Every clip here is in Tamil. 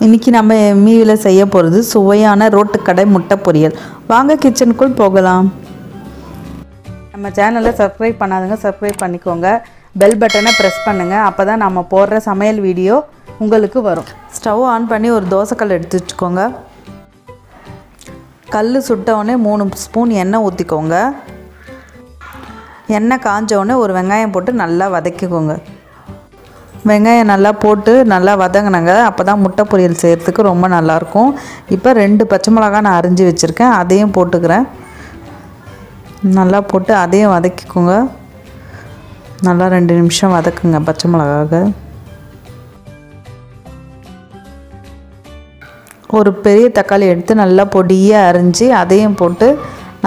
இன்றைக்கி நம்ம எம்இயில் செய்ய போகிறது சுவையான ரோட்டுக்கடை முட்டை பொரியல். வாங்க கிச்சனுக்குள் போகலாம். நம்ம சேனலை சப்ஸ்கிரைப் பண்ணாதுங்க, சப்ஸ்கிரைப் பண்ணிக்கோங்க. பெல் பட்டனை ப்ரெஸ் பண்ணுங்கள். அப்போ தான் நம்ம போடுற சமையல் வீடியோ உங்களுக்கு வரும். ஸ்டவ் ஆன் பண்ணி ஒரு தோசைக்கல் எடுத்து வச்சுக்கோங்க. கல் சுட்டவுடனே 3 ஸ்பூன் எண்ணெய் ஊற்றிக்கோங்க. எண்ணெய் காஞ்சவுடனே ஒரு வெங்காயம் போட்டு நல்லா வதக்கிக்கோங்க. வெங்காயம் நல்லா போட்டு நல்லா வதங்கினங்க. அப்போ தான் முட்டை பொரியல் செய்கிறதுக்கு ரொம்ப நல்லாயிருக்கும். இப்போ 2 பச்சை மிளகாய் நான் அரிஞ்சு வச்சுருக்கேன், அதையும் போட்டுக்கிறேன். நல்லா போட்டு அதையும் வதக்கிக்கோங்க. நல்லா 2 நிமிஷம் வதக்குங்க பச்சை மிளகாவை. ஒரு பெரிய தக்காளி எடுத்து நல்லா பொடியாக அரிஞ்சு அதையும் போட்டு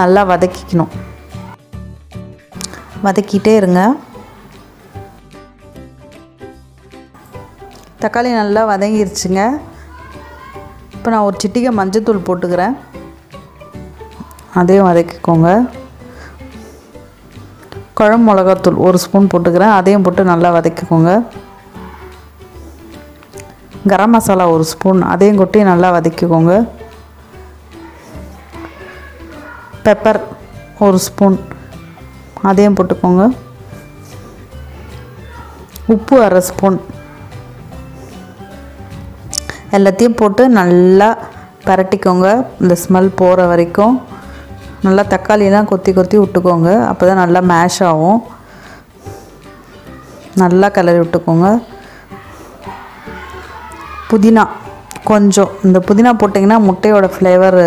நல்லா வதக்கிக்கணும். வதக்கிட்டே இருங்க. தக்காளி நல்லா வதங்கிருச்சுங்க. இப்போ நான் ஒரு சிட்டிகை மஞ்சத்தூள் போட்டுக்கிறேன், அதையும் வதக்கிக்கோங்க. குழம்பு மிளகாத்தூள் 1 ஸ்பூன் போட்டுக்கிறேன், அதையும் போட்டு நல்லா வதக்கிக்கோங்க. கரம் மசாலா 1 ஸ்பூன், அதையும் கொட்டி நல்லா வதக்கிக்கோங்க. பெப்பர் 1 ஸ்பூன், அதையும் போட்டுக்கோங்க. உப்பு 1/2 ஸ்பூன், எல்லாத்தையும் போட்டு நல்லா பரட்டிக்கோங்க. இந்த ஸ்மெல் போகிற வரைக்கும் நல்லா தக்காளியெலாம் கொத்தி கொத்தி விட்டுக்கோங்க. அப்போ தான் நல்லா மேஷ் ஆகும். நல்லா கிளறி விட்டுக்கோங்க. புதினா கொஞ்சம், இந்த புதினா போட்டிங்கன்னா முட்டையோட ஃப்ளேவர்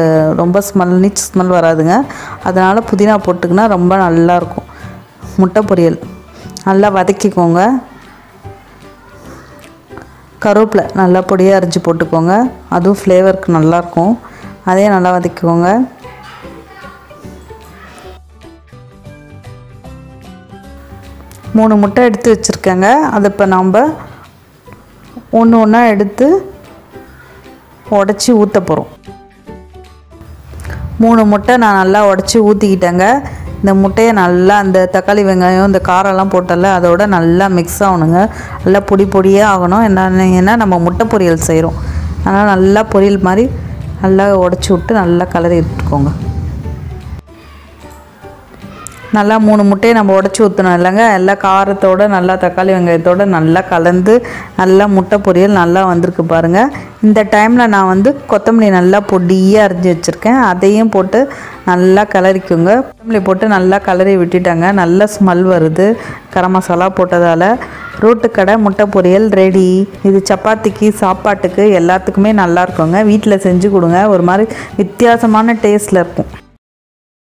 ரொம்ப நீச் ஸ்மெல் வராதுங்க. அதனால் புதினா போட்டுக்கினா ரொம்ப நல்லாயிருக்கும் முட்டை பொரியல். நல்லா வதக்கிக்கோங்க. கருவேப்பிலை நல்லா பொடியாக அரிஞ்சு போட்டுக்கோங்க, அதுவும் ஃப்ளேவருக்கு நல்லாயிருக்கும். அதையும் நல்லா வதக்கிக்கோங்க. மூணு முட்டை எடுத்து வச்சுருக்கேங்க. அதை இப்போ நம்ம ஒன்று ஒன்றா எடுத்து உடச்சி ஊற்ற போகிறோம். 3 முட்டை நான் நல்லா உடச்சி ஊற்றிக்கிட்டேங்க. இந்த முட்டையை நல்லா அந்த தக்காளி வெங்காயம் இந்த காரெல்லாம் போட்டல அதோட நல்லா மிக்ஸ் ஆகணுங்க. நல்லா பொடியாக ஆகணும். என்னன்னா நம்ம முட்டை பொரியல் செய்கிறோம், அதனால் நல்லா பொரியல் மாதிரி நல்லா உடச்சி விட்டு நல்லா கலரி விட்டுக்கோங்க. நல்லா 3 முட்டையை நம்ம உடச்சி ஊற்றணும் இல்லைங்க. எல்லா காரத்தோடு நல்லா தக்காளி வெங்காயத்தோடு நல்லா கலந்து நல்லா முட்டை பொரியல் நல்லா வந்திருக்கு பாருங்கள். இந்த டைமில் நான் கொத்தமல்லி நல்லா பொடியாக அரிஞ்சு வச்சுருக்கேன், அதையும் போட்டு நல்லா கிளறிக்குங்க. கொத்தமல்லி போட்டு நல்லா கிளறி விட்டுட்டாங்க. நல்ல ஸ்மெல் வருது கரம் மசாலா போட்டதால். ரோட்டுக்கடை முட்டை பொரியல் ரெடி. இது சப்பாத்திக்கு சாப்பாட்டுக்கு எல்லாத்துக்குமே நல்லா இருக்குங்க. வீட்டில் செஞ்சு கொடுங்க, ஒரு மாதிரி வித்தியாசமான டேஸ்ட்டில் இருக்கும்.